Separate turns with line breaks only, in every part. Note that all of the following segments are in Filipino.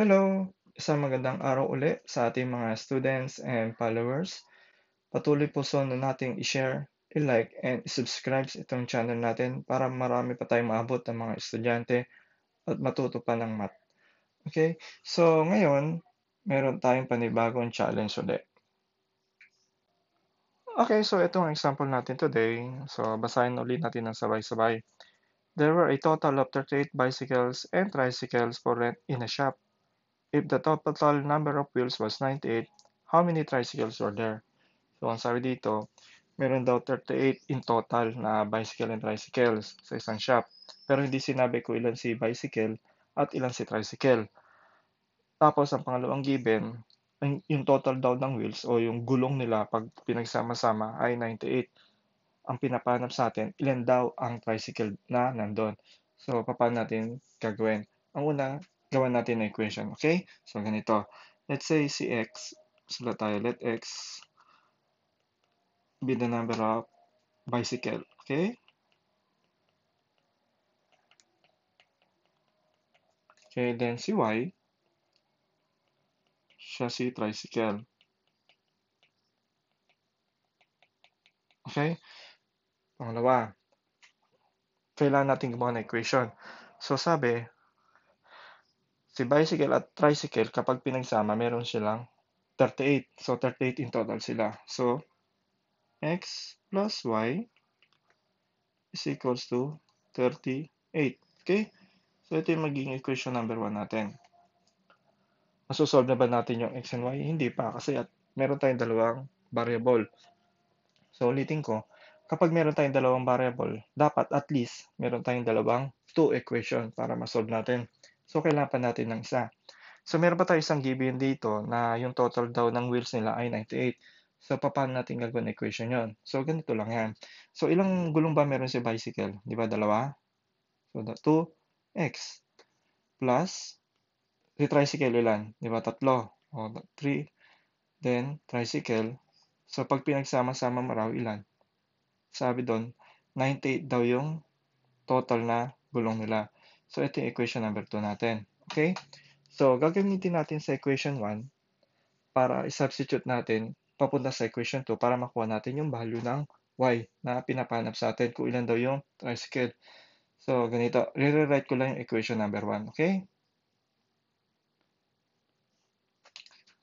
Hello! Isang magandang araw uli sa ating mga students and followers. Patuloy po sana nating i-share, i-like, and i-subscribe sa itong channel natin para marami pa tayong maabot ng mga estudyante at matuto pa ng math. Okay? So, ngayon, meron tayong panibagong challenge ulit. Okay, so ito ang example natin today. So, basahin ulit natin ng sabay-sabay. There were a total of 38 bicycles and tricycles for rent in a shop. If the total number of wheels was 98, how many tricycles were there? So, ang sabi dito, meron daw 38 in total na bicycle and tricycles sa isang shop. Pero hindi sinabi kung ilan si bicycle at ilan si tricycle. Tapos, ang pangalawang given, yung total daw ng wheels o yung gulong nila pag pinagsama-sama ay 98. Ang pinapanap sa atin, ilan daw ang tricycle na nandun. So, paano natin gagawin? Ang una, gawan natin na equation. Okay? So, ganito. Let's say si x, sulat tayo, let x be the number of bicycle. Okay? Okay, then si y, siya si tricycle. Okay? Pangalawa, kailangan natin gumawa ng equation. So, sabi, si bicycle at tricycle, kapag pinagsama, meron silang 38. So, 38 in total sila. So, x plus y is equals to 38. Okay? So, ito yung magiging equation number 1 natin. Masosolve na ba natin yung x and y? Hindi pa kasi at meron tayong dalawang variable. So, ulitin ko, kapag meron tayong dalawang variable, dapat at least meron tayong dalawang 2 equation para masolve natin. So, kailangan pa natin ng isa. So, meron pa tayo isang given dito na yung total daw ng wheels nila ay 98. So, paano natin gagawin equation yon? So, ganito lang yan. So, ilang gulong ba meron si bicycle? Di ba, dalawa? So, 2x plus si tricycle ilan? Di ba, tatlo? O, 3. Then, tricycle. So, pag pinagsama-sama mo raw, ilan? Sabi doon, 98 daw yung total na gulong nila. So, ito yung equation number 2 natin. Okay? So, gagamitin natin sa equation 1 para i-substitute natin papunta sa equation 2 para makuha natin yung value ng y na pinapanap sa atin kung ilan daw yung tricycle. So, ganito. Re-rewrite ko lang yung equation number 1. Okay?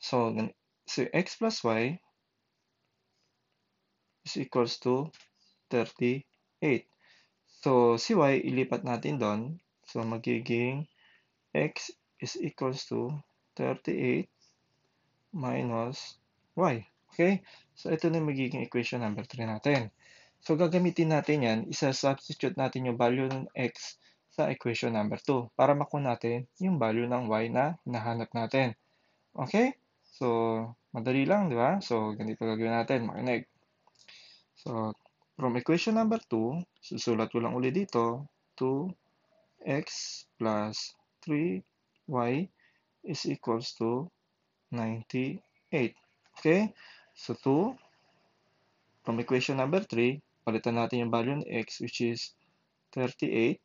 So, x plus y is equals to 38. So, si y, ilipat natin doon. So, magiging x is equals to 38 minus y. Okay? So, ito na magiging equation number 3 natin. So, gagamitin natin yan, isa-substitute natin yung value ng x sa equation number 2 para makuha natin yung value ng y na hinahanap natin. Okay? So, madali lang, di ba? So, ganito gagawin natin, makinig. So, from equation number 2, susulat ko lang ulit dito, 2x plus 3y is equals to 98. Okay? So, 2, from equation number 3, palitan natin yung value ng x which is 38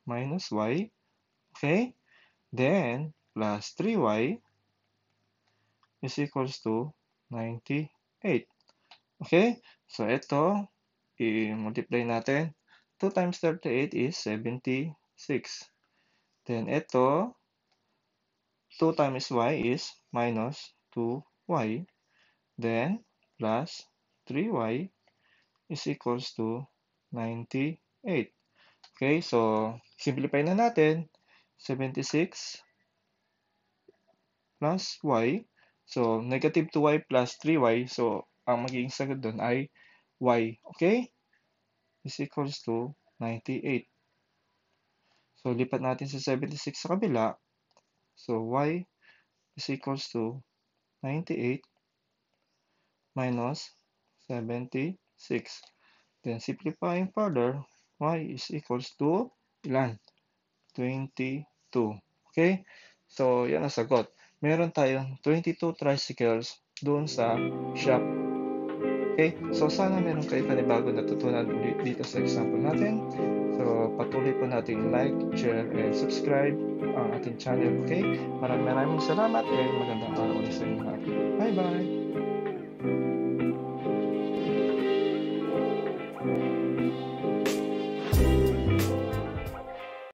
minus y. Okay? Then, plus 3y is equals to 98. Okay? So, ito, i-multiply natin. 2 times 38 is 76. Then, ito, 2 times y is minus 2y. Then, plus 3y is equals to 98. Okay, so, simplify na natin. 76 plus y. So, negative 2y plus 3y. So, ang magiging sagot doon ay y. Okay? Is equals to 98. So, lipat natin sa 76 sa kabila. So, y is equals to 98 minus 76. Then, simplifying further, y is equals to ilan? 22. Okay? So, yan ang sagot. Meron tayong 22 tricycles doon sa shop. Okay? So, sana meron kayo panibagong natutunan ulit dito sa example natin. So, patuloy forget po nating like, share, and subscribe ang ating channel, okay? Maraming salamat and magandang araw ulit sa inyo lahat. Bye-bye!